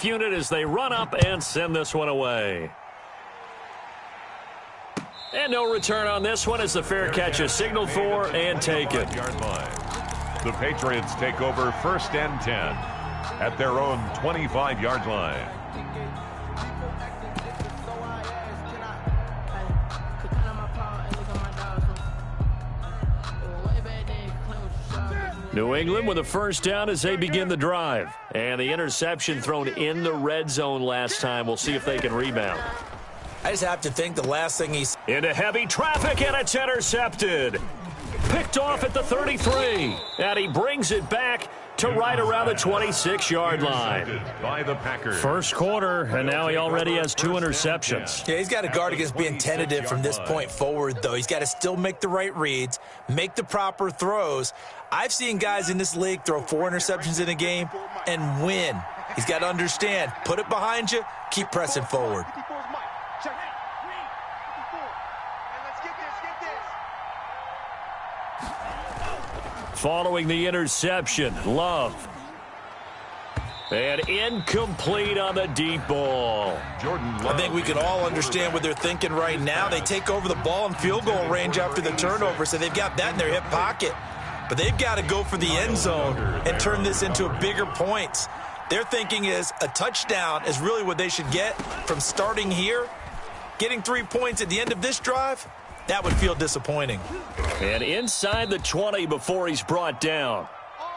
unit as they run up and send this one away. And no return on this one as the fair catch is signaled for and taken. The Patriots take over 1st and 10 at their own 25-yard line. New England with a first down as they begin the drive. And the interception thrown in the red zone last time. We'll see if they can rebound. I just have to think the last thing he's... Into heavy traffic, and it's intercepted. Picked off at the 33. And he brings it back to right around the 26-yard line. By the Packers. First quarter, and now he already has 2 interceptions. Yeah, he's got to guard against being tentative from this point forward, though. He's got to still make the right reads, make the proper throws. I've seen guys in this league throw 4 interceptions in a game and win. He's got to understand, put it behind you, keep pressing forward. Following the interception, Love. And incomplete on the deep ball. I think we can all understand what they're thinking right now. They take over the ball in field goal range after the turnover, so they've got that in their hip pocket. But they've got to go for the end zone and turn this into a bigger points. Their thinking is a touchdown is really what they should get from starting here. Getting 3 points at the end of this drive, that would feel disappointing. And inside the 20 before he's brought down.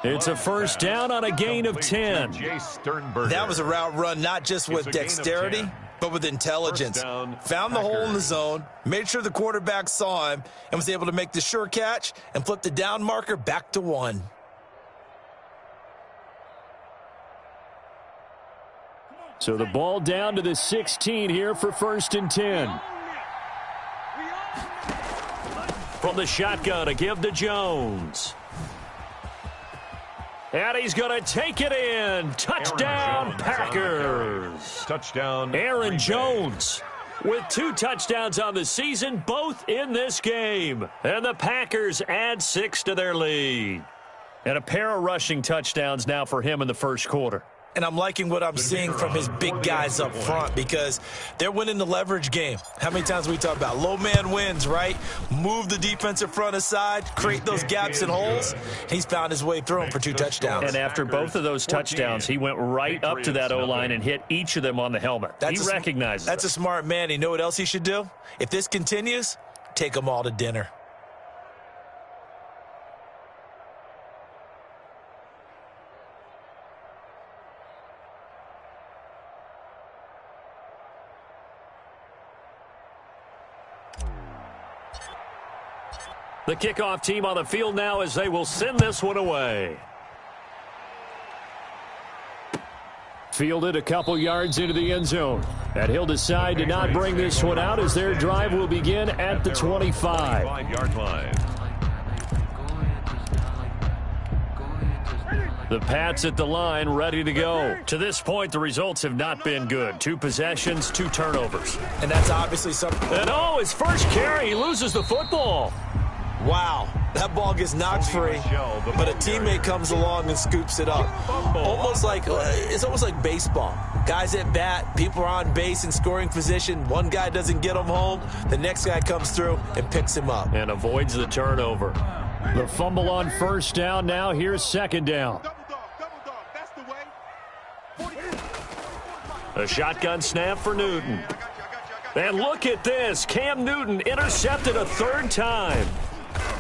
It's a first down on a gain of 10. That was a route run not just with dexterity, but with intelligence. Found the hole in the zone, made sure the quarterback saw him, and was able to make the sure catch and flip the down marker back to 1. So the ball down to the 16 here for 1st and 10. From the shotgun, a give to Jones. And he's going to take it in. Touchdown, Packers. Touchdown, Aaron Jones with 2 touchdowns on the season, both in this game. And the Packers add 6 to their lead. And a pair of rushing touchdowns now for him in the first quarter. And I'm liking what I'm seeing from his big guys up front because they're winning the leverage game. How many times we talk about low man wins, right? Move the defensive front aside, create those gaps and holes. He's found his way through them for 2 touchdowns. And after both of those touchdowns, he went right up to that O-line and hit each of them on the helmet. He recognizes That's it. a smart man. You know what else he should do? If this continues, take them all to dinner. The kickoff team on the field now as they will send this one away. Fielded a couple yards into the end zone. And he'll decide to not bring this one out as their drive will begin at the 25. 25-yard line. The Pats at the line, ready to go. To this point, the results have not been good. 2 possessions, 2 turnovers. And that's obviously something. And his first carry, he loses the football. Wow, that ball gets knocked free, but a teammate comes along and scoops it up. It's almost like baseball. Guys at bat, people are on base in scoring position. One guy doesn't get him home, the next guy comes through and picks him up. And avoids the turnover. The fumble on first down, now here's second down. A shotgun snap for Newton. And look at this, Cam Newton intercepted a 3rd time.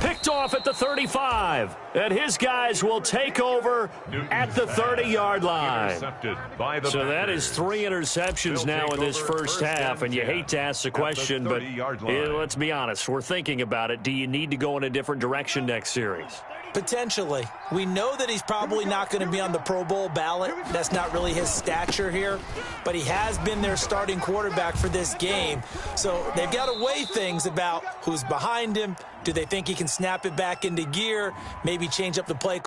Picked off at the 35. And his guys will take over at the 30-yard line. So that is 3 interceptions now in this first half. And you hate to ask the question, but let's be honest. We're thinking about it. Do you need to go in a different direction next series? Potentially. We know that he's probably not going to be on the Pro Bowl ballot. That's not really his stature here. But he has been their starting quarterback for this game. So they've got to weigh things about who's behind him. Do they think he can snap it back into gear? Maybe change up the play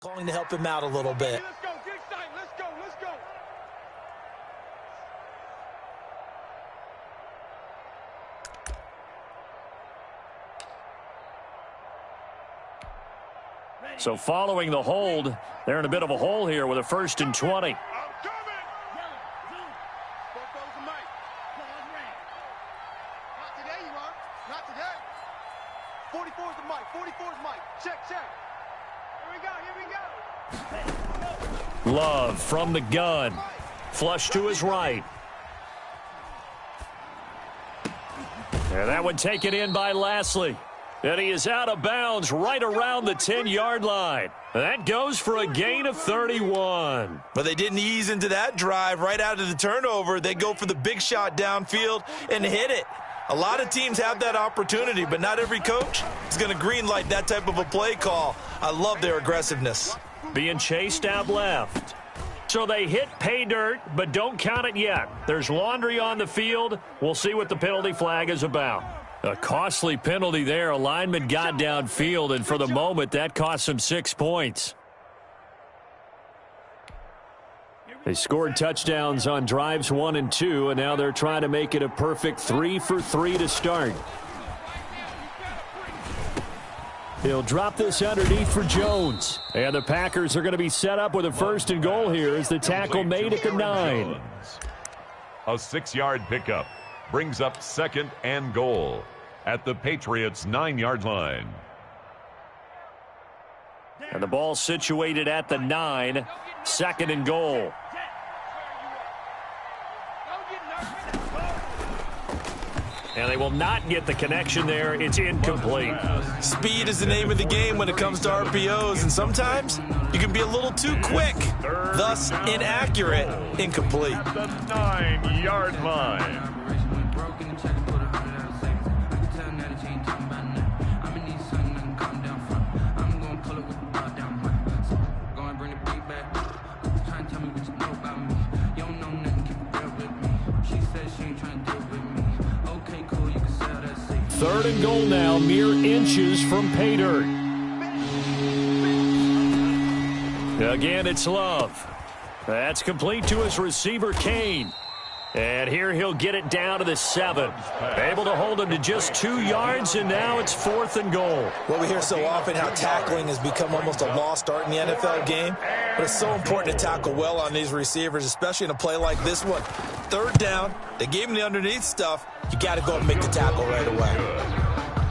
Calling to help him out a little bit. Let's go, get excited. Let's go, let's go. So following the hold, they're in a bit of a hole here with a 1st and 20. I'm coming. Both those are Mike. Not today, you are. Not today. 44 is the Mike. 44 is Mike. Check, check. Here we go. Love from the gun. Flush to his right. And that one taken in by Lashley. And he is out of bounds right around the 10-yard line. That goes for a gain of 31. But they didn't ease into that drive right out of the turnover. They go for the big shot downfield and hit it. A lot of teams have that opportunity, but not every coach is going to green light that type of a play call. I love their aggressiveness. Being chased out left. So they hit pay dirt, but don't count it yet. There's laundry on the field. We'll see what the penalty flag is about. A costly penalty there. A lineman got downfield, and for the moment, that cost him 6 points. They scored touchdowns on drives 1 and 2, and now they're trying to make it a perfect 3 for 3 to start. He'll drop this underneath for Jones. And the Packers are going to be set up with a 1st and goal here as the tackle made at the 9. A 6-yard pickup brings up 2nd and goal at the Patriots' 9-yard line. And the ball situated at the 9, 2nd and goal. And they will not get the connection there. It's incomplete. Speed is the name of the game when it comes to RPOs, and sometimes you can be a little too quick, thus inaccurate, incomplete. At the 9-yard line. Third and goal now, mere inches from pay dirt. Again, it's Love. That's complete to his receiver, Kane. And here he'll get it down to the 7. Able to hold him to just 2 yards, and now it's 4th and goal. Well, we hear so often how tackling has become almost a lost art in the NFL game. But it's so important to tackle well on these receivers, especially in a play like this one. 3rd down, they gave him the underneath stuff. You got to go and make the tackle right away.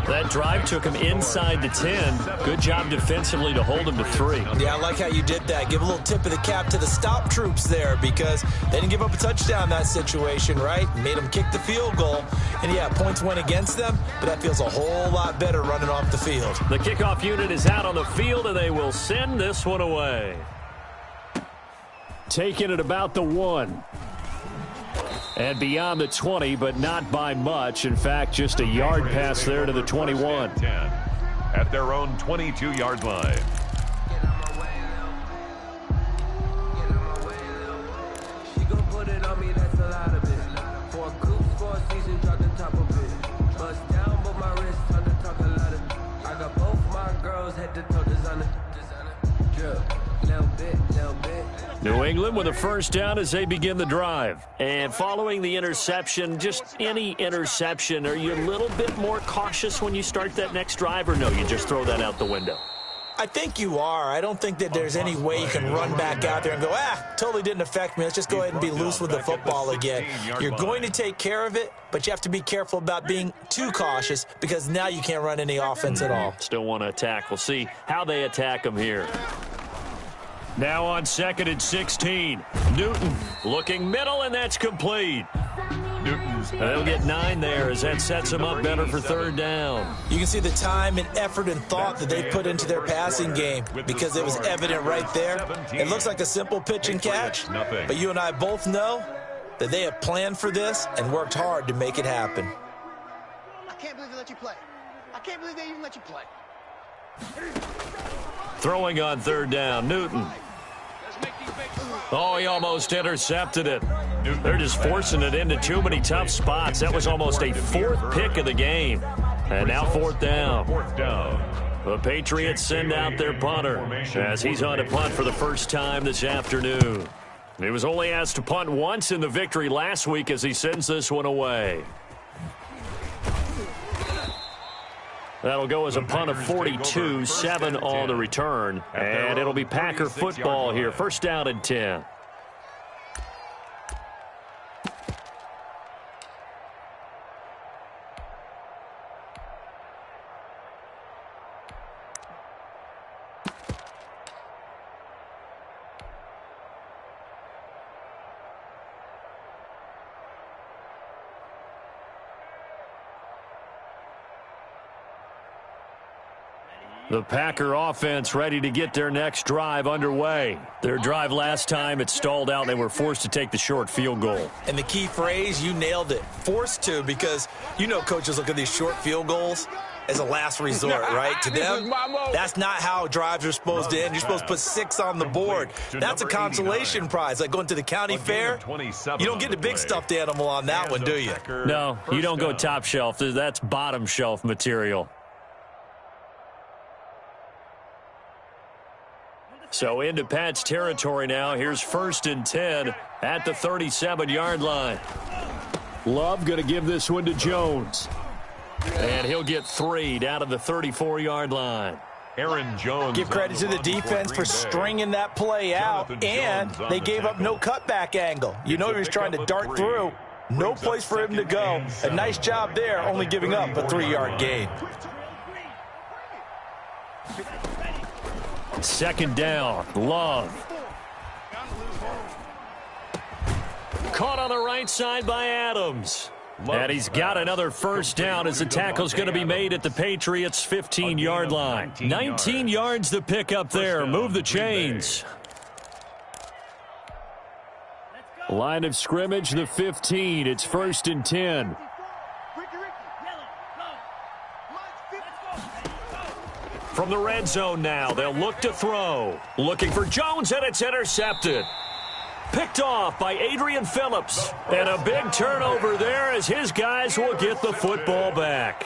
That drive took him inside the 10. Good job defensively to hold him to 3. Yeah, I like how you did that. Give a little tip of the cap to the stop troops there because they didn't give up a touchdown in that situation, right? Made them kick the field goal. And, yeah, points went against them, but that feels a whole lot better running off the field. The kickoff unit is out on the field, and they will send this one away. Taking it about the 1. And beyond the 20, but not by much. In fact, just a yard pass there to the 21. At their own 22-yard line. She gon' put it on me, that's a lot of it. For a coupe, for a season, drop the top of it. Bust down, but my wrist, turn to talk a lot of. I got both my girls, head to toe designer. Drip, little bit, little bit. New England with a 1st down as they begin the drive. And following the interception, just any interception, are you a little bit more cautious when you start that next drive, or no, you just throw that out the window? I think you are. I don't think that there's any way you can run back out there and go, totally didn't affect me. Let's just go ahead and be loose with the football again. You're going to take care of it, but you have to be careful about being too cautious because now you can't run any offense at all. Still want to attack. We'll see how they attack them here. Now on 2nd and 16. Newton looking middle, and that's complete. They'll get 9 there as that sets them up better for 3rd down. You can see the time and effort and thought that they put into their passing game because it was evident right there. It looks like a simple pitch and catch, but you and I both know that they have planned for this and worked hard to make it happen. I can't believe they let you play. I can't believe they even let you play. Throwing on 3rd down, Newton. Oh, he almost intercepted it. They're just forcing it into too many tough spots. That was almost a 4th pick of the game. And now 4th down. 4th down. The Patriots send out their punter as he's on to punt for the first time this afternoon. He was only asked to punt once in the victory last week as he sends this one away. That'll go as a punt of 42, 7 on the return. And it'll be Packer football here. First down and 10. The Packer offense ready to get their next drive underway. Their drive last time, it stalled out. They were forced to take the short field goal. And the key phrase, you nailed it. Forced to, because you know coaches look at these short field goals as a last resort, right? To them, that's not how drives are supposed to end. You're supposed to put 6 on the board. That's a consolation prize. Like going to the county fair, you don't get the big stuffed animal on that one, do you? No, you don't go top shelf. That's bottom shelf material. So into Pat's territory now. Here's first and 10 at the 37-yard line. Love going to give this one to Jones. And he'll get 3 down to the 34-yard line. Aaron Jones. Give credit to the defense for stringing that play out, and they gave up no cutback angle. You know he was trying to dart through. No place for him to go. A nice job there, only giving up a 3-yard gain. Second down, Love. Caught on the right side by Adams. And he's got another first down as the tackle's going to be made at the Patriots' 15-yard line. 19 yards to pick up there. Move the chains. Line of scrimmage, the 15. It's first and 10. From the red zone now, they'll look to throw. Looking for Jones, and it's intercepted. Picked off by Adrian Phillips. And a big turnover there as his guys will get the football back.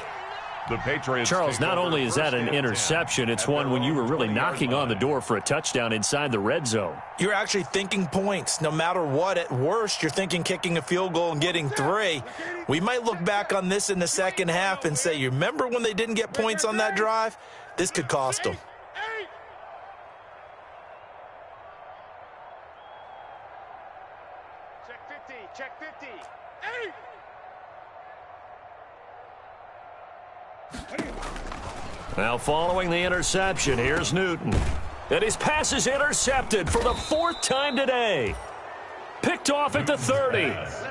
The Patriots. Charles, not only is that an interception, it's one when you were really knocking on the door for a touchdown inside the red zone. You're actually thinking points. No matter what, at worst, you're thinking kicking a field goal and getting 3. We might look back on this in the second half and say, you remember when they didn't get points on that drive? This could cost them. Check 50, check 50. Now following the interception, here's Newton. And his pass is intercepted for the 4th time today. Picked off at the 30.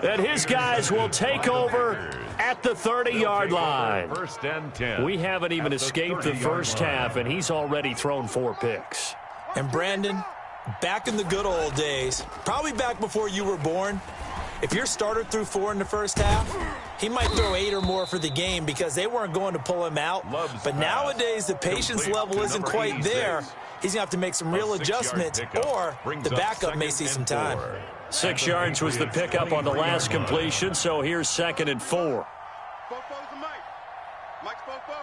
And his guys will take over at the 30-yard line. First and 10. We haven't even escaped the first half, and he's already thrown 4 picks. And Brandon, back in the good old days, probably back before you were born, if your starter threw 4 in the first half, he might throw 8 or more for the game because they weren't going to pull him out. But nowadays, the patience level isn't quite there. He's going to have to make some real adjustments, or the backup may see some time. 6 yards was the pickup on the last completion, so here's 2nd and 4. Fofo's the Mike. Mike's Fofo.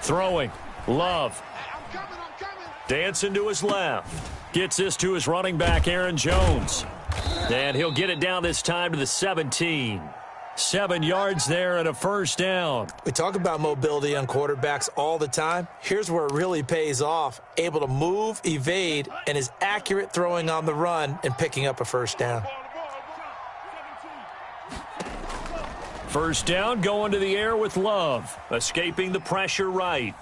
Throwing. Love. I'm coming. Dancing to his left. Gets this to his running back, Aaron Jones. And he'll get it down this time to the 17. 7 yards there and a first down. We talk about mobility on quarterbacks all the time. Here's where it really pays off. Able to move, evade, and is accurate throwing on the run and picking up a first down. First down going to the air with Love. Escaping the pressure right.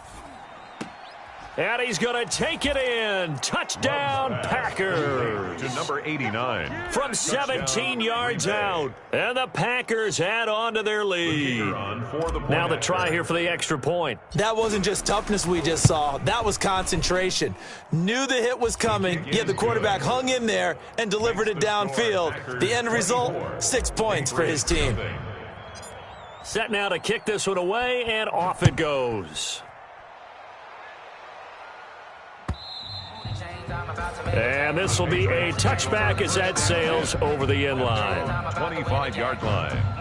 And he's going to take it in. Touchdown, Packers. To number 89. From 17 yards out. And the Packers add on to their lead. Now the try here for the extra point. That wasn't just toughness we just saw. That was concentration. Knew the hit was coming, yet the quarterback hung in there and delivered it downfield. The end result, 6 points for his team. Set now to kick this one away, and off it goes. And this will be a touchback as that sails over the end line. 25-yard line.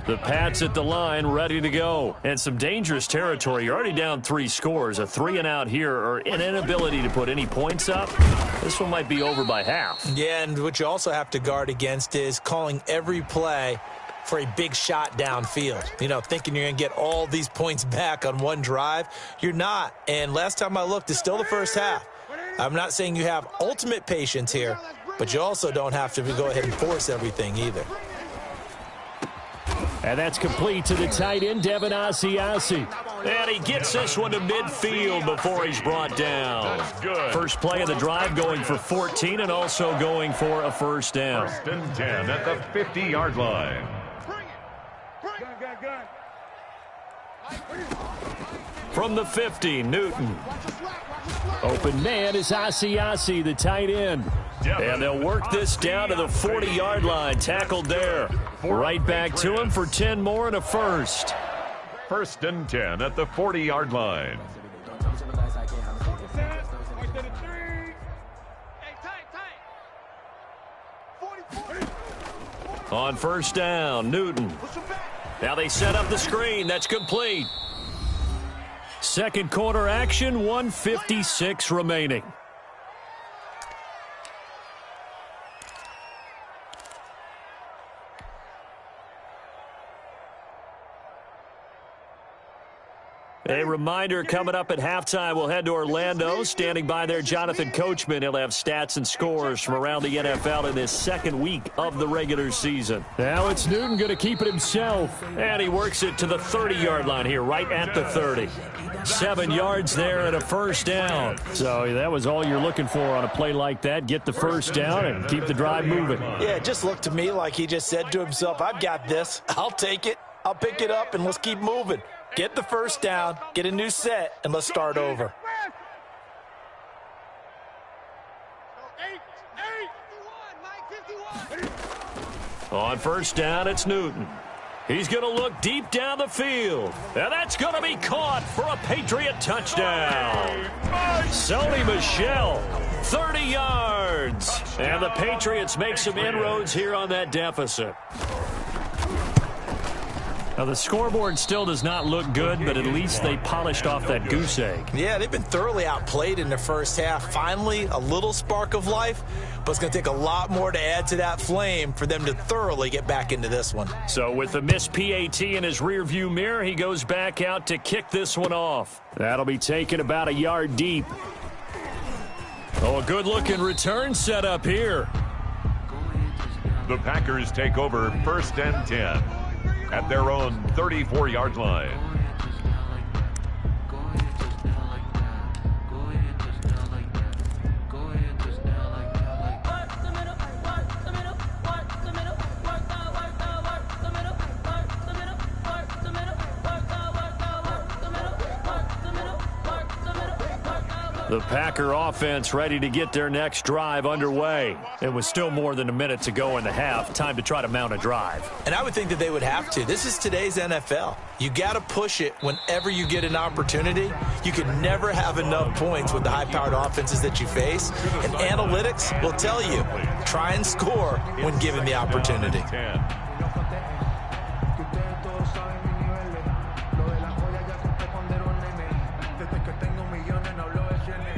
The Pats at the line, ready to go. And some dangerous territory. You're already down 3 scores. A 3-and-out here, or an inability to put any points up. This one might be over by half. Yeah, and what you also have to guard against is calling every play for a big shot downfield. You know, thinking you're going to get all these points back on one drive. You're not. And last time I looked, it's still the first half. I'm not saying you have ultimate patience here, but you also don't have to go ahead and force everything either. And that's complete to the tight end, Devin Asiasi. And he gets this one to midfield before he's brought down. Good. First play of the drive, going for 14 and also going for a first down. First and 10 at the 50-yard line. From the 50, Newton. Open man is Asiasi, the tight end. And they'll work this down to the 40-yard line. Tackled there. Right back to him for 10 more and a first. First and 10 at the 40-yard line. On first down, Newton. Now they set up the screen. That's complete. Second quarter action, 1:56 remaining. A reminder, coming up at halftime, we'll head to Orlando. Standing by there, Jonathan Coachman. He'll have stats and scores from around the NFL in this second week of the regular season. Now it's Newton going to keep it himself. And he works it to the 30-yard line here, right at the 30. 7 yards there and a first down. So that was all you're looking for on a play like that. Get the first down and keep the drive moving. Yeah, it just looked to me like he just said to himself, I've got this. I'll take it. I'll pick it up, and let's keep moving. Get the first down, get a new set, and let's start over. On first down, it's Newton. He's going to look deep down the field. And that's going to be caught for a Patriot touchdown. Sony Michel, 30 yards. And the Patriots make some inroads here on that deficit. Now, the scoreboard still does not look good, but at least they polished off that goose egg. Yeah, they've been thoroughly outplayed in the first half. Finally, a little spark of life, but it's going to take a lot more to add to that flame for them to thoroughly get back into this one. So with the missed PAT in his rearview mirror, he goes back out to kick this one off. That'll be taken about a yard deep. Oh, a good-looking return set up here. The Packers take over first and 10 at their own 34-yard line. The Packer offense ready to get their next drive underway. It was still more than a minute to go in the half. Time to try to mount a drive. And I would think that they would have to. This is today's NFL. You got to push it whenever you get an opportunity. You can never have enough points with the high-powered offenses that you face. And analytics will tell you, try and score when given the opportunity.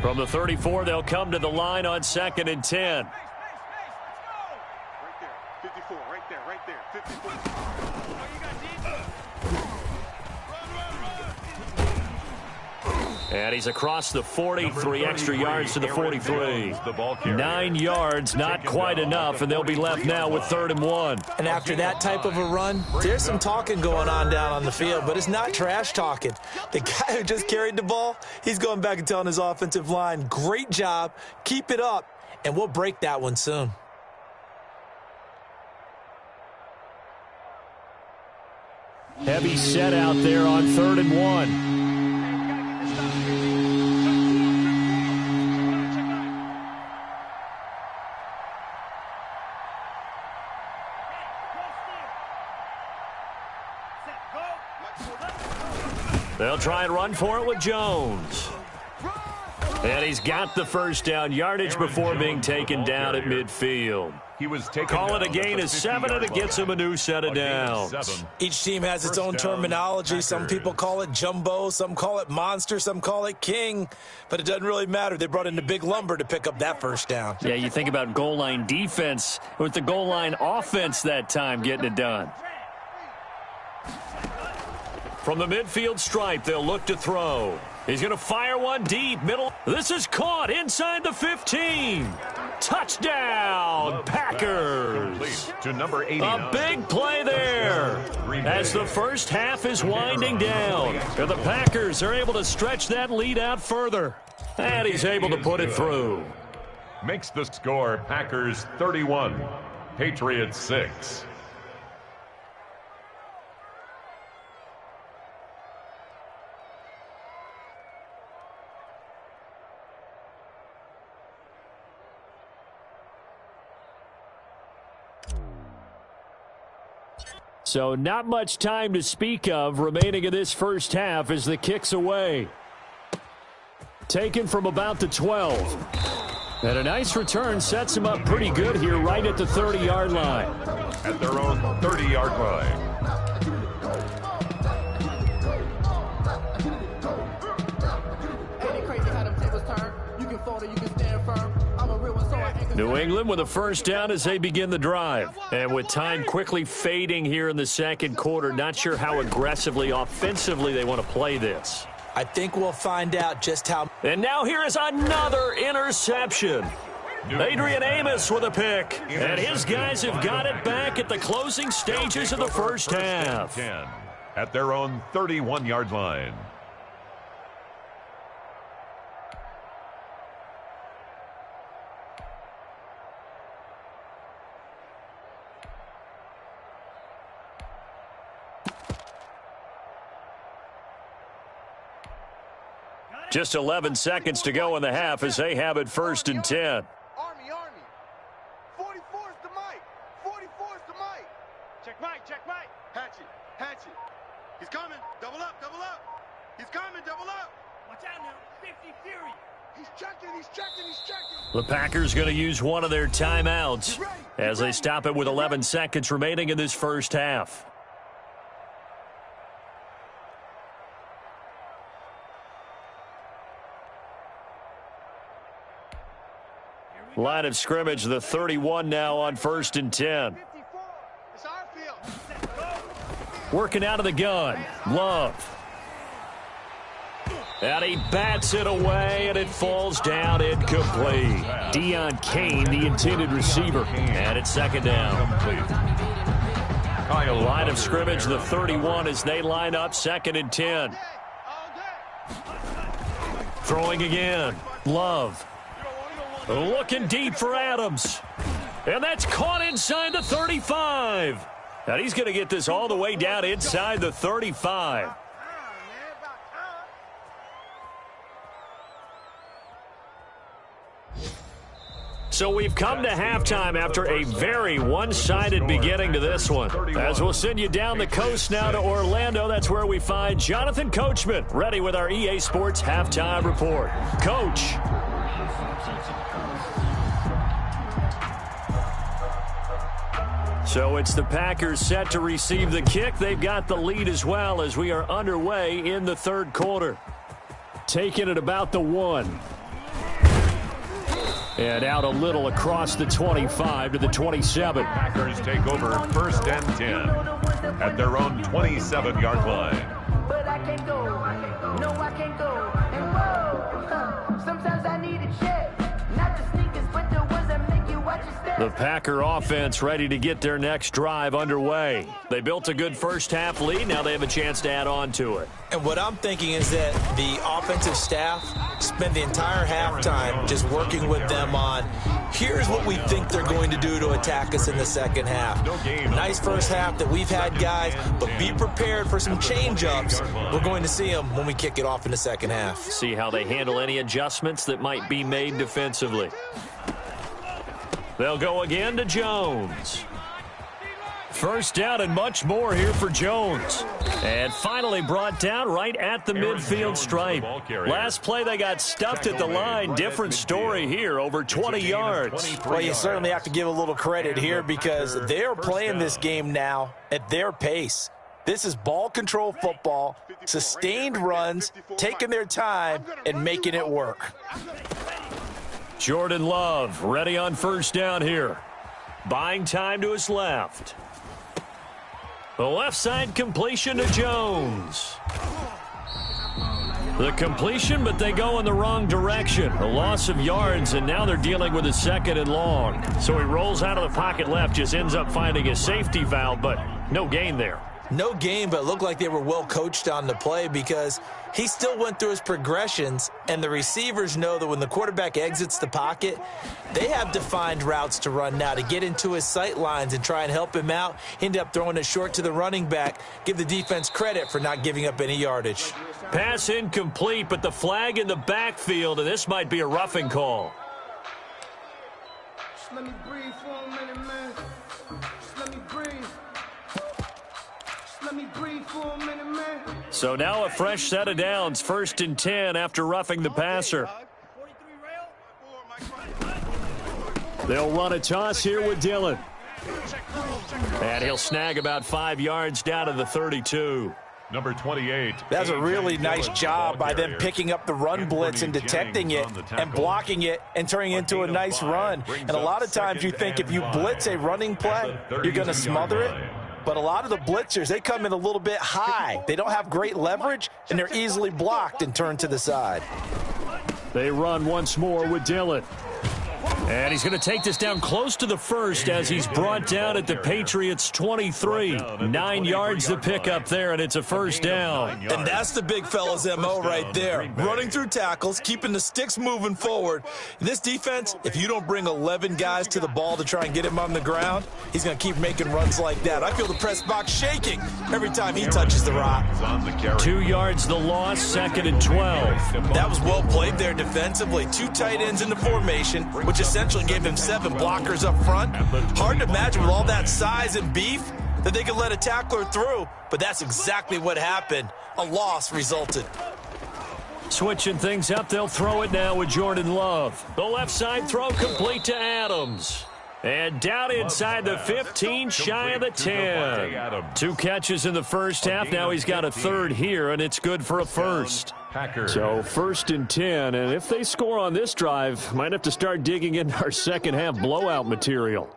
From the 34, they'll come to the line on 2nd and 10. Right there, 54, right there, 54. And he's across the 40, 3 extra yards to the 43. 9 yards, not quite enough, and they'll be left now with 3rd and 1. And after that type of a run, there's some talking going on down on the field, but it's not trash talking. The guy who just carried the ball, he's going back and telling his offensive line, great job, keep it up, and we'll break that one soon. Heavy set out there on 3rd and 1. They'll try and run for it with Jones. And he's got the first down yardage before being taken down at midfield. He was taken Call it a down gain at of the 7, and it 50-yard gets him a new set of downs. Each team has its own terminology. Some people call it jumbo, some call it monster, some call it king. But it doesn't really matter. They brought in the big lumber to pick up that first down. Yeah, you think about goal line defense with the goal line offense that time getting it done. From the midfield stripe, they'll look to throw. He's going to fire one deep, middle. This is caught inside the 15. Touchdown, Packers. To number 89. A big play there as the first half is winding down. And the Packers are able to stretch that lead out further. And he's able to put it through. Makes the score Packers 31, Patriots 6. So not much time to speak of remaining in this first half as the kick's away. Taken from about the 12. And a nice return sets him up pretty good here right at the 30-yard line. At their own 30-yard line. New England with a first down as they begin the drive. And with time quickly fading here in the second quarter, not sure how aggressively, offensively they want to play this. I think we'll find out just how. And now here is another interception. Adrian Amos with a pick. And his guys have got it back at the closing stages of the first half. At their own 31-yard line. Just 11 seconds to go in the half as they have it 1st and 10. Army. 44's the mic. 44's the mic. Check Mike. Hatchet. He's coming. Double up. He's coming. Double up. Watch out now. 50 Fury. He's checking. The Packers going to use one of their timeouts as they stop it with 11 seconds remaining in this first half. Line of scrimmage, the 31 now on 1st and 10. It's our field. Working out of the gun. Love. And he bats it away, and it falls down incomplete. Deion Kane, the intended receiver. And it's 2nd down. Line of scrimmage, the 31 as they line up 2nd and 10. Throwing again. Love. Looking deep for Adams. And that's caught inside the 35. And he's going to get this all the way down inside the 35. So we've come to halftime after a very one-sided beginning to this one. As we'll send you down the coast now to Orlando, that's where we find Jonathan Coachman, ready with our EA Sports Halftime Report. Coach. So it's the Packers set to receive the kick. They've got the lead as well as we are underway in the 3rd quarter. Taking it about the 1. And out a little across the 25 to the 27. Packers take over 1st and 10 at their own 27-yard line. But I can't go. No, I can't go. And whoa, sometimes I need a check. Not the sneakers, but the ones that make you watch your step. The Packer offense ready to get their next drive underway. They built a good first half lead. Now they have a chance to add on to it. And what I'm thinking is that the offensive staff spent the entire halftime just working with them on, here's what we think they're going to do to attack us in the second half. Nice first half that we've had, guys, but be prepared for some change-ups. We're going to see them when we kick it off in the second half. See how they handle any adjustments that might be made defensively. They'll go again to Jones. First down and much more here for Jones. And finally brought down right at the midfield stripe. Last play they got stuffed at the line. Different story here, over 20 yards. Well, you certainly have to give a little credit here because they're playing this game now at their pace. This is ball control football, sustained runs, taking their time and making it work. Jordan Love ready on first down here. Buying time to his left. The left side completion to Jones. The completion, but they go in the wrong direction. A loss of yards, and now they're dealing with a 2nd and long. So he rolls out of the pocket left, just ends up finding a safety valve, but no gain there. No gain, but it looked like they were well coached on the play because he still went through his progressions, and the receivers know that when the quarterback exits the pocket, they have defined routes to run now to get into his sight lines and try and help him out. He ended up throwing it short to the running back. Give the defense credit for not giving up any yardage. Pass incomplete, but the flag in the backfield, and this might be a roughing call. Just let me breathe for a minute, man. Just let me breathe. Let me breathe for a minute, man. So now a fresh set of downs, 1st and 10 after roughing the passer. They'll run a toss here with Dillon. And he'll snag about 5 yards down to the 32. Number 28. That's a really nice job by them picking up the run blitz and detecting it and blocking it and turning it into a nice run. And a lot of times you think if you blitz a running play, you're going to smother it. But a lot of the blitzers, they come in a little bit high. They don't have great leverage, and they're easily blocked and turned to the side. They run once more with Dillon. And he's going to take this down close to the 1st as he's brought down at the Patriots' 23. 9 yards to pick up there, and it's a 1st down. And that's the big fella's MO right there. Running through tackles, keeping the sticks moving forward. In this defense, if you don't bring 11 guys to the ball to try and get him on the ground, he's going to keep making runs like that. I feel the press box shaking every time he touches the rock. 2 yards the loss, 2nd and 12. That was well played there defensively. 2 tight ends in the formation, which essentially gave him 7 blockers up front. Hard to imagine with all that size and beef that they could let a tackler through, but that's exactly what happened. A loss resulted. Switching things up, they'll throw it now with Jordan Love. The left side throw complete to Adams. And down inside the 15, shy of the 10. 2 catches in the first half. Now he's got a 3rd here, and it's good for a 1st. So 1st and 10, and if they score on this drive, might have to start digging into our second half blowout material.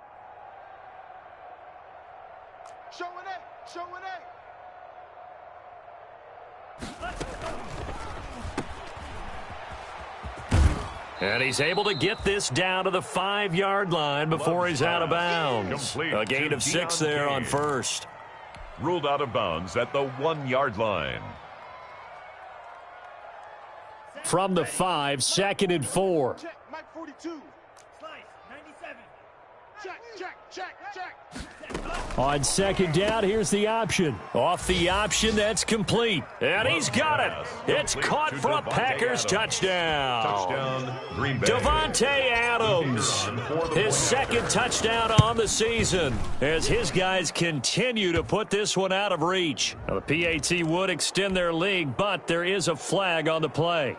And he's able to get this down to the 5-yard line before he's out of bounds. A gain of 6 there on 1st. Ruled out of bounds at the 1-yard line. From the 5, 2nd and 4. Check, Mike 42. Slice, 97. Check. On 2nd down, here's the option. Off the option, that's complete. And he's got it. It's caught for a Packers touchdown. Green Bay. Devontae Adams, his 2nd touchdown on the season as his guys continue to put this one out of reach. Now, the PAT would extend their lead, but there is a flag on the play.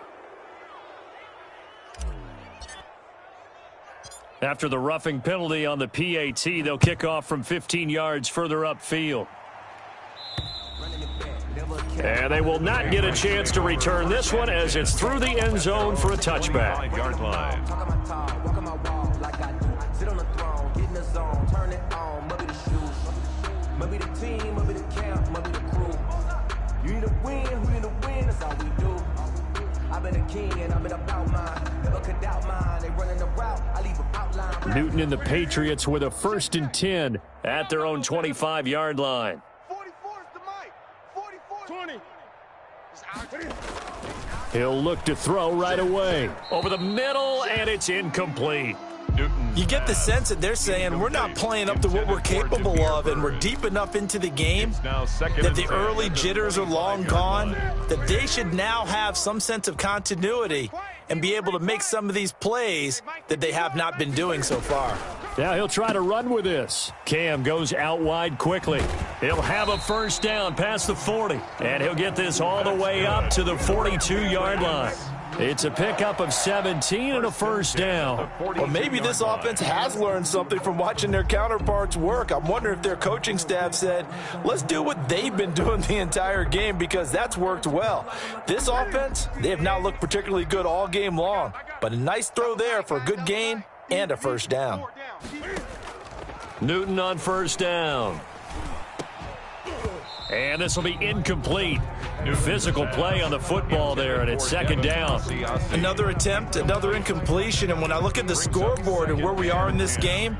After the roughing penalty on the PAT, they'll kick off from 15 yards further upfield. And they will not get a chance to return this one as it's through the end zone for a touchback. 5-yard line. Newton and the Patriots with a 1st and 10 at their own 25-yard line. 44 is the mic. 44. 20. He'll look to throw right away. Over the middle, and it's incomplete. You get the sense that they're saying we're not playing up to what we're capable of, and we're deep enough into the game that the early jitters are long gone, that they should now have some sense of continuity and be able to make some of these plays that they have not been doing so far. Now he'll try to run with this. Cam goes out wide quickly. He'll have a first down past the 40. And he'll get this all the way up to the 42-yard line. It's a pickup of 17 and a first down. Well, maybe this offense has learned something from watching their counterparts work. I'm wondering if their coaching staff said, let's do what they've been doing the entire game, because that's worked well. This offense, they have not looked particularly good all game long. But a nice throw there for a good gain and a first down. Newton on first down. And this will be incomplete. Physical play on the football there, and it's second down. Another attempt, another incompletion, and when I look at the scoreboard and where we are in this game,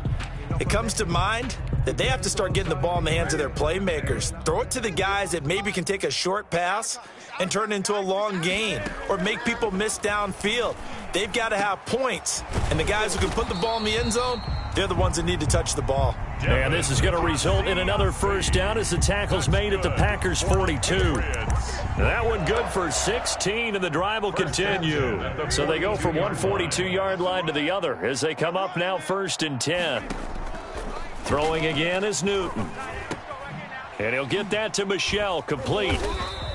it comes to mind that they have to start getting the ball in the hands of their playmakers. Throw it to the guys that maybe can take a short pass and turn it into a long gain or make people miss downfield. They've got to have points, and the guys who can put the ball in the end zone, they're the ones that need to touch the ball. And this is going to result in another first down as the tackle's made at the Packers' 42. That one good for 16, and the drive will continue. So they go from one 42-yard line to the other as they come up now first and 10. Throwing again is Newton. And he'll get that to Michel, complete.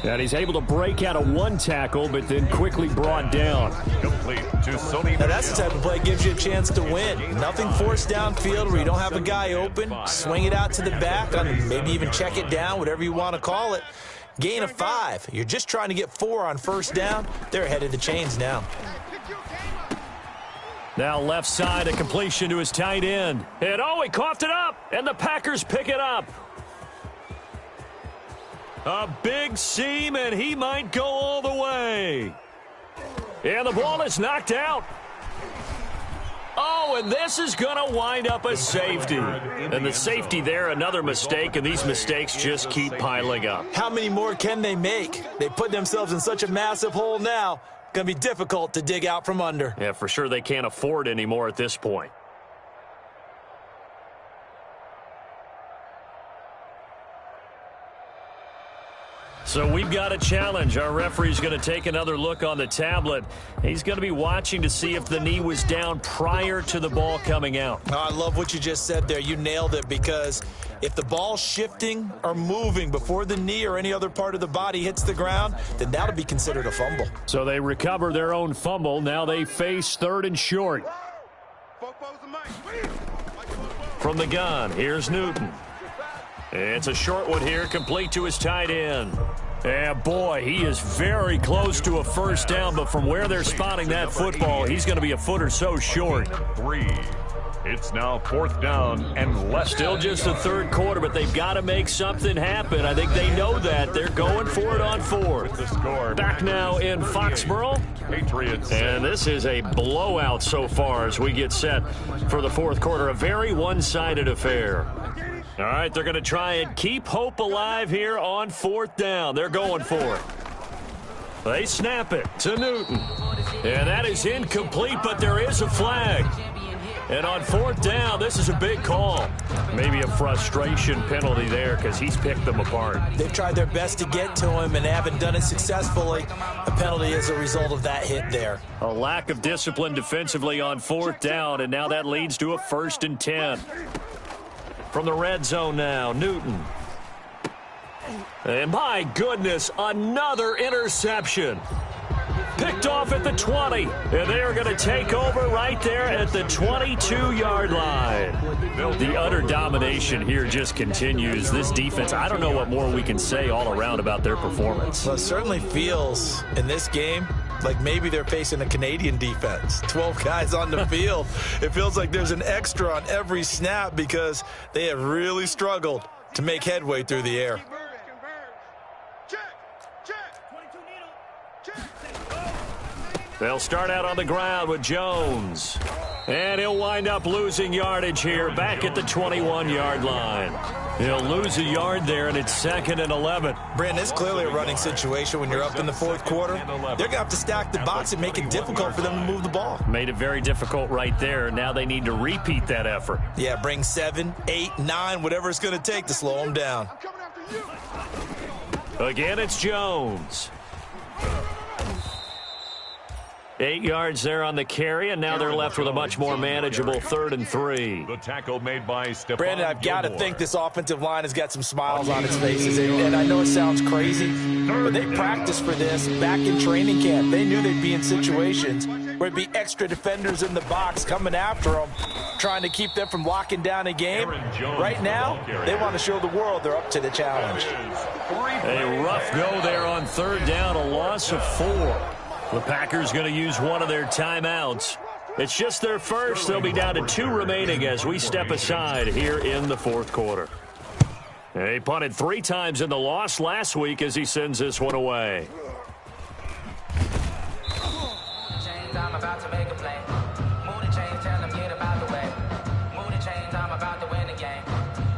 And he's able to break out of one tackle, but then quickly brought down. Complete to Sony. Now that's the type of play that gives you a chance to win. Nothing forced downfield where you don't have a guy open. Swing it out to the back, maybe even check it down, whatever you want to call it. Gain of 5. You're just trying to get 4 on first down. They're ahead of the chains now. Now left side, a completion to his tight end. And he coughed it up, and the Packers pick it up. A big seam, and he might go all the way. And the ball is knocked out. Oh, and this is going to wind up a safety. And the safety there, another mistake, and these mistakes just keep piling up. How many more can they make? They put themselves in such a massive hole now. Going to be difficult to dig out from under. Yeah, for sure they can't afford anymore at this point. So we've got a challenge. Our referee's going to take another look on the tablet. He's going to be watching to see if the knee was down prior to the ball coming out. Oh, I love what you just said there. You nailed it, because if the ball's shifting or moving before the knee or any other part of the body hits the ground, then that'll be considered a fumble. So they recover their own fumble. Now they face third and short. From the gun, here's Newton. It's a short one here, complete to his tight end. And boy, he is very close to a first down, but from where they're spotting that football, he's going to be a foot or so short. 3. It's now fourth down and less. Still just the third quarter, but they've got to make something happen. I think they know that. They're going for it on fourth. The score. Back now in Foxborough. Patriots. And this is a blowout so far as we get set for the fourth quarter. A very one-sided affair. All right, they're going to try and keep hope alive here on fourth down. They're going for it. They snap it to Newton. And that is incomplete, but there is a flag. And on fourth down, this is a big call. Maybe a frustration penalty there because he's picked them apart. They've tried their best to get to him and haven't done it successfully. A penalty as a result of that hit there. A lack of discipline defensively on fourth down, and now that leads to a first and 10. From the red zone now, Newton. And my goodness, another interception. Picked off at the 20, and they are going to take over right there at the 22-yard line. The utter domination here just continues. This defense, I don't know what more we can say all around about their performance. Well, it certainly feels in this game like maybe they're facing a Canadian defense. 12 guys on the field. It feels like there's an extra on every snap because they have really struggled to make headway through the air. They'll start out on the ground with Jones. And he'll wind up losing yardage here back at the 21-yard line. He'll lose a yard there, and it's 2nd and 11. Brandon, it's clearly a running situation when you're up in the fourth quarter. They're going to have to stack the box and make it difficult for them to move the ball. Made it very difficult right there. Now they need to repeat that effort. Yeah, bring 7, 8, 9, whatever it's going to take to slow them down. Again, it's Jones. 8 yards there on the carry, and now they're left with a much more manageable 3rd and 3. The tackle made by Stephon Brandon, I've got to Gilmore. think this offensive line has got some smiles on its faces. And I know it sounds crazy, but they practiced for this back in training camp. They knew they'd be in situations where it'd be extra defenders in the box coming after them, trying to keep them from locking down a game. Right now, they want to show the world they're up to the challenge. A rough go there on 3rd down, a loss of 4. The Packers going to use one of their timeouts. It's just their first. They'll be down to 2 remaining as we step aside here in the 4th quarter. He punted 3 times in the loss last week as he sends this one away. I'm about to make a play. Move the chains, tell them get about the way. Move the chains, I'm about to win the game.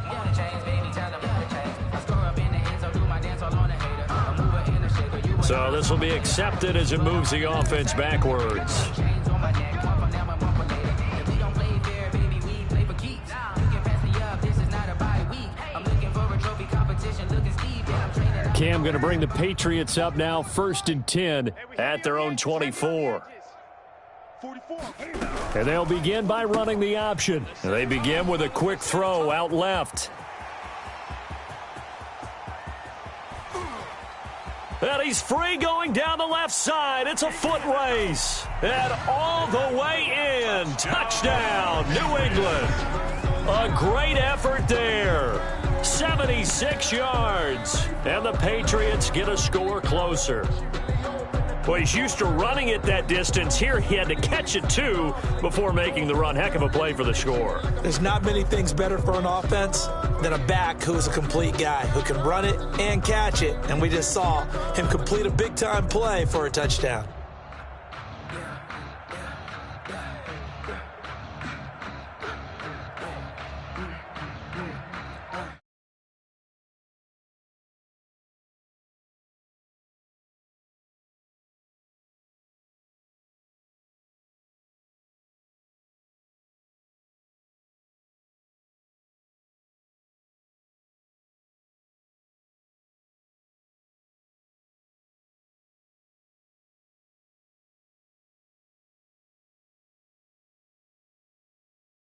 Move the chains, baby, tell them move the chains. I score up in the end, so do my dance all on the hater. I'm moving in the shaker. So this will be accepted as it moves the offense backwards. Chains on my neck, one for them and one for later. If we don't play fair, baby, we play for keeps. You can pass me up, this is not a bye week. I'm looking for a trophy competition, looking Steve, yeah, I'm training. Cam going to bring the Patriots up now, 1st and 10 at their own 24. 44. And they'll begin by running the option. They begin with a quick throw out left. And he's free going down the left side. It's a foot race. And all the way in. Touchdown, New England. A great effort there. 76 yards. And the Patriots get a score closer. Well, he's used to running it that distance. Here he had to catch it, too, before making the run. Heck of a play for the score. There's not many things better for an offense than a back who's a complete guy, who can run it and catch it. And we just saw him complete a big-time play for a touchdown.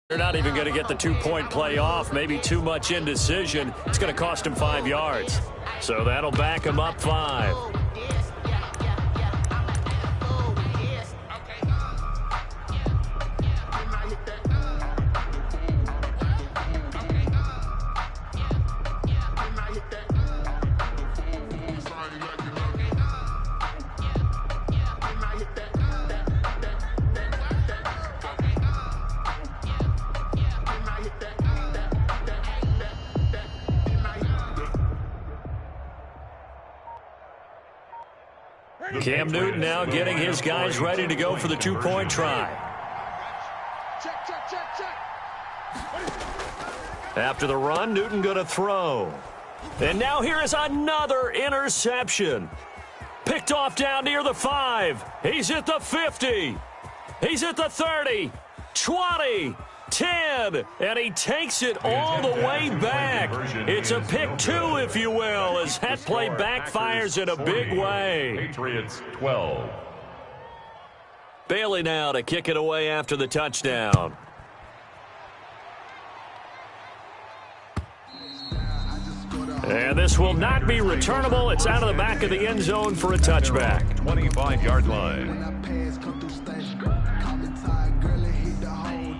They're not even going to get the 2-point play off. Maybe too much indecision. It's going to cost him 5 yards. So that'll back him up 5. Cam Newton now getting his guys ready to go for the 2-point try. Check, check, check, check. After the run, Newton going to throw. And now here is another interception. Picked off down near the 5. He's at the 50. He's at the 30, 20, 10, and he takes it all the way back. It's a pick 2, if you will, as that play backfires in a big way. Patriots 12. Bailey now to kick it away after the touchdown. And this will not be returnable. It's out of the back of the end zone for a touchback. 25-yard line.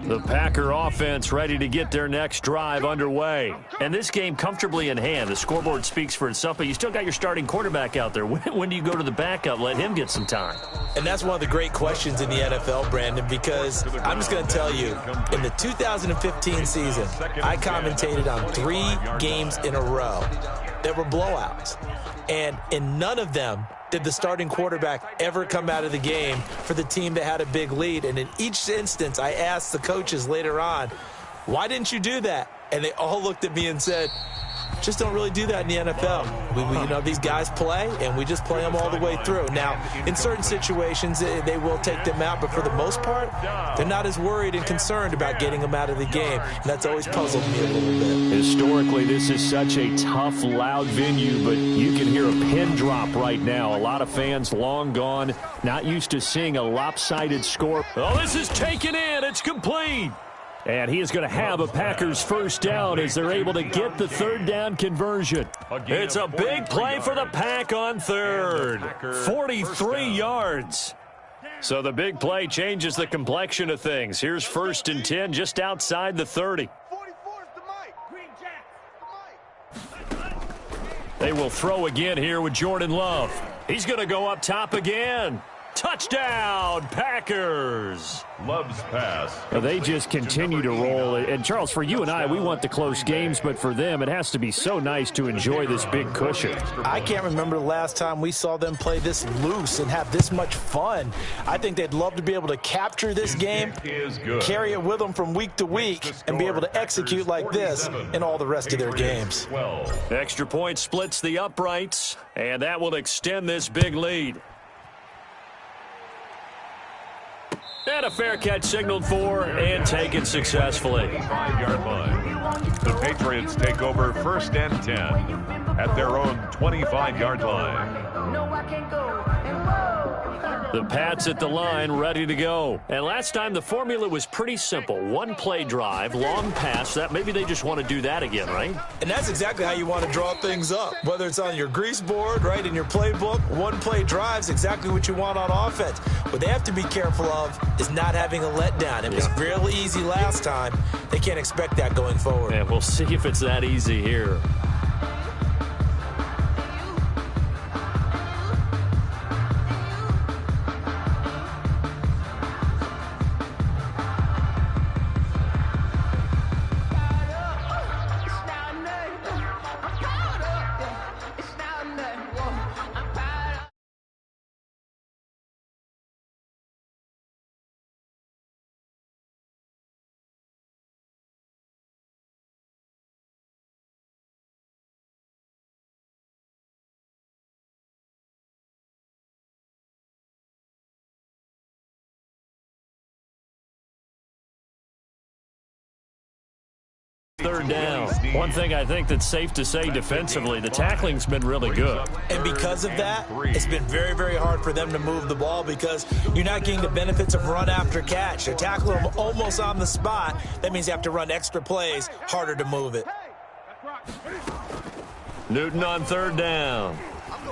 The Packer offense ready to get their next drive underway. And this game comfortably in hand. The scoreboard speaks for itself, but you still got your starting quarterback out there. When do you go to the backup? Let him get some time. And that's one of the great questions in the NFL, Brandon, because I'm just going to tell you, in the 2015 season, I commentated on 3 games in a row that were blowouts. And in none of them did the starting quarterback ever come out of the game for the team that had a big lead. And in each instance, I asked the coaches later on, why didn't you do that? And they all looked at me and said, just don't really do that in the NFL. You know, these guys play, and we just play them all the way through. Now, in certain situations, they will take them out, but for the most part, they're not as worried and concerned about getting them out of the game, and that's always puzzled me a little bit. Historically, this is such a tough, loud venue, but you can hear a pin drop right now. A lot of fans long gone, not used to seeing a lopsided score. Oh, this is taken in. It's complete. And he is going to have a Packers first down as they're able to get the third down conversion. It's a big play for the Pack on third. 43 yards. So the big play changes the complexion of things. Here's 1st and 10 just outside the 30. They will throw again here with Jordan Love. He's going to go up top again. Touchdown, Packers. Love's pass. They just continue to roll. And, Charles, for you and I, we want the close games, but for them, it has to be so nice to enjoy this big cushion. I can't remember the last time we saw them play this loose and have this much fun. I think they'd love to be able to capture this game, carry it with them from week to week, and be able to execute like this in all the rest of their games. Extra point splits the uprights, and that will extend this big lead. And a fair catch signaled for and taken successfully. 5-yard line. The Patriots take over 1st and 10 at their own 25-yard line. No, I can't go. The Pats at the line, ready to go. And last time, the formula was pretty simple. One play drive, long pass. That maybe they just want to do that again, right? And that's exactly how you want to draw things up. Whether it's on your grease board, right, in your playbook, one play drive is exactly what you want on offense. What they have to be careful of is not having a letdown. It was really easy last time. They can't expect that going forward. And we'll see if it's that easy here. Third down. One thing I think that's safe to say defensively, the tackling's been really good. And because of that, it's been very, very hard for them to move the ball because you're not getting the benefits of run after catch. They're tackling them almost on the spot. That means you have to run extra plays, harder to move it. Newton on third down.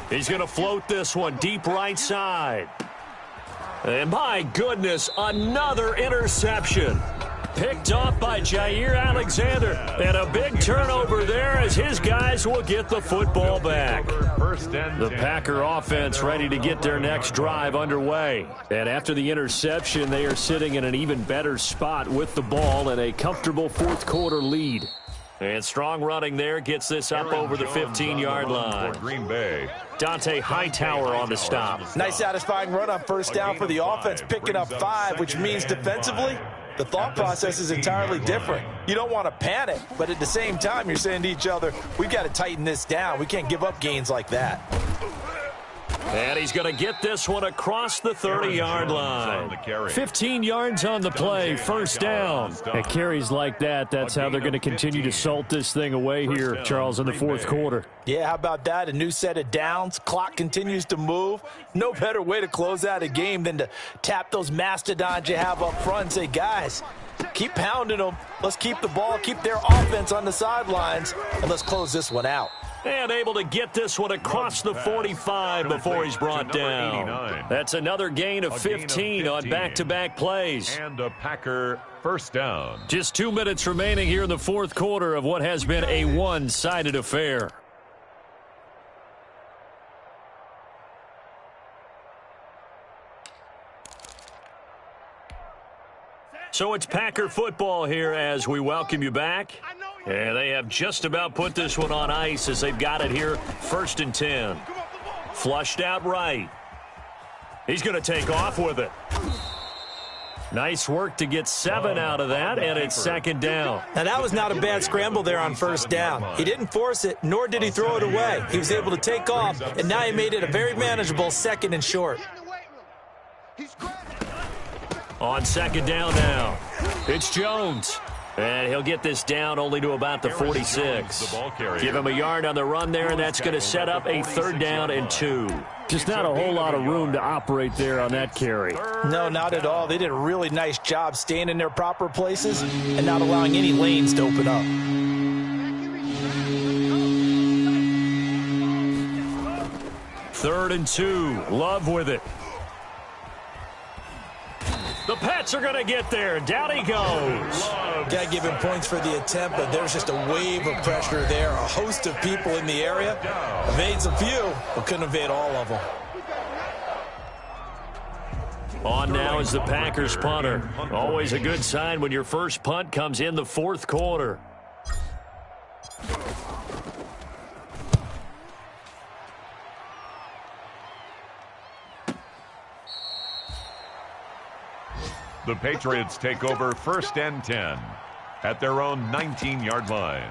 He's going to float this one deep right side. And my goodness, another interception. Picked off by Jair Alexander. And a big turnover there as his guys will get the football back. The Packer offense ready to get their next drive underway. And after the interception, they are sitting in an even better spot with the ball and a comfortable fourth quarter lead. And strong running there gets this up over the 15-yard line. Green Bay. Dante Hightower on the stop. Nice satisfying run on first down for the offense, picking up 5, which means defensively, the thought process is entirely different. You don't want to panic, but at the same time, you're saying to each other, we've got to tighten this down. We can't give up gains like that. And he's going to get this one across the 30-yard line. 15 yards on the play, first down. And carries like that, that's how they're going to continue to salt this thing away here, Charles, in the fourth quarter. Yeah, how about that? A new set of downs. Clock continues to move. No better way to close out a game than to tap those mastodons you have up front and say, guys, keep pounding them. Let's keep the ball, keep their offense on the sidelines, and let's close this one out. And able to get this one across the 45 before he's brought down. That's another gain of 15 on back-to-back plays. And a Packer first down. Just 2 minutes remaining here in the fourth quarter of what has been a one-sided affair. So it's Packer football here as we welcome you back. And they have just about put this one on ice as they've got it here, 1st and 10. Flushed out right. He's going to take off with it. Nice work to get 7 out of that, and it's second down. Now, that was not a bad scramble there on first down. He didn't force it, nor did he throw it away. He was able to take off, and now he made it a very manageable second and short. On second down now, it's Jones. And he'll get this down only to about the 46. Give him a yard on the run there, and that's going to set up a 3rd down and 2. Just not a whole lot of room to operate there on that carry. No, not at all. They did a really nice job staying in their proper places and not allowing any lanes to open up. Third and 2. Love with it. The Pats are going to get there. Down he goes. Got to give him points for the attempt, but there's just a wave of pressure there. A host of people in the area. Evades a few, but couldn't evade all of them. On now is the Packers punter. Always a good sign when your first punt comes in the 4th quarter. The Patriots take over 1st and 10 at their own 19-yard line.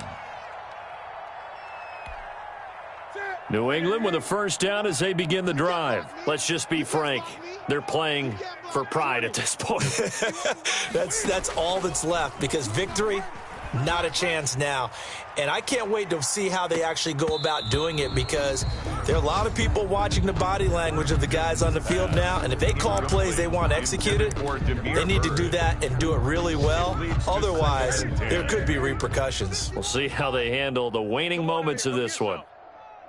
New England with a 1st down as they begin the drive. Let's just be frank. They're playing for pride at this point. That's all that's left, because victory, not a chance now. And I can't wait to see how they actually go about doing it, because there are a lot of people watching the body language of the guys on the field now, and if they call plays they want executed, they need to do that and do it really well. Otherwise, there could be repercussions. We'll see how they handle the waning moments of this one.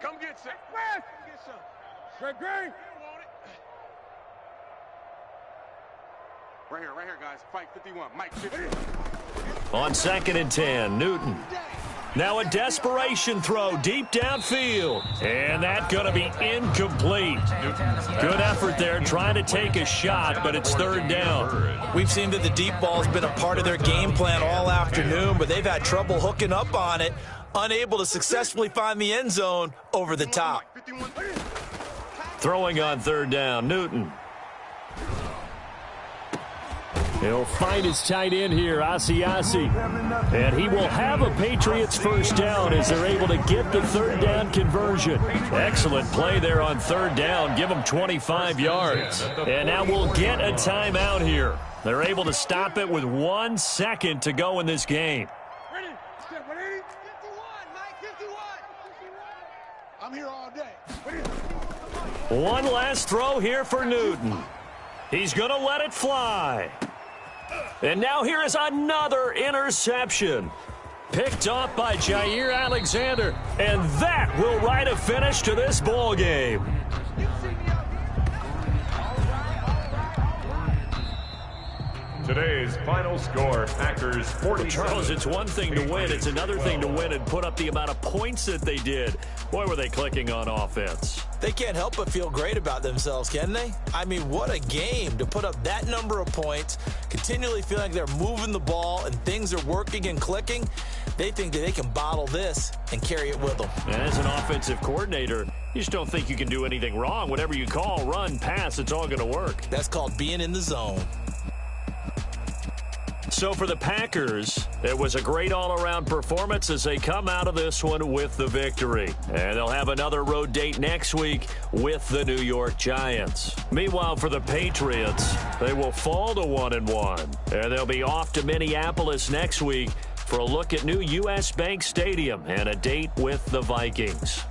Come get some. Greg. Right here, guys. Fight 51. Mike 50. On 2nd and 10, Newton. Now a desperation throw deep downfield. And that's going to be incomplete. Good effort there trying to take a shot, but it's 3rd down. We've seen that the deep ball has been a part of their game plan all afternoon, but they've had trouble hooking up on it, unable to successfully find the end zone over the top. Throwing on 3rd down, Newton. He'll find his tight end here, Asiasi. And he will have a Patriots 1st down as they're able to get the 3rd down conversion. Excellent play there on 3rd down. Give them 25 yards. And now we'll get a timeout here. They're able to stop it with 1 second to go in this game. Ready? 51, Mike, 51. I'm here all day. One last throw here for Newton. He's going to let it fly. And now here is another interception. Picked off by Jair Alexander. And that will write a finish to this ball game. Today's final score, Packers 40. Charles, it's one thing to win. It's another thing to win and put up the amount of points that they did. Boy, were they clicking on offense. They can't help but feel great about themselves, can they? I mean, what a game to put up that number of points, continually feeling like they're moving the ball and things are working and clicking. They think that they can bottle this and carry it with them. And as an offensive coordinator, you just don't think you can do anything wrong. Whatever you call, run, pass, it's all going to work. That's called being in the zone. So for the Packers, it was a great all-around performance as they come out of this one with the victory. And they'll have another road date next week with the New York Giants. Meanwhile, for the Patriots, they will fall to 1-1. And they'll be off to Minneapolis next week for a look at new U.S. Bank Stadium and a date with the Vikings.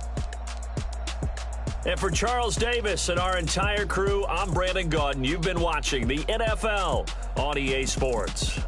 And for Charles Davis and our entire crew, I'm Brandon Gaudin. You've been watching the NFL on EA Sports.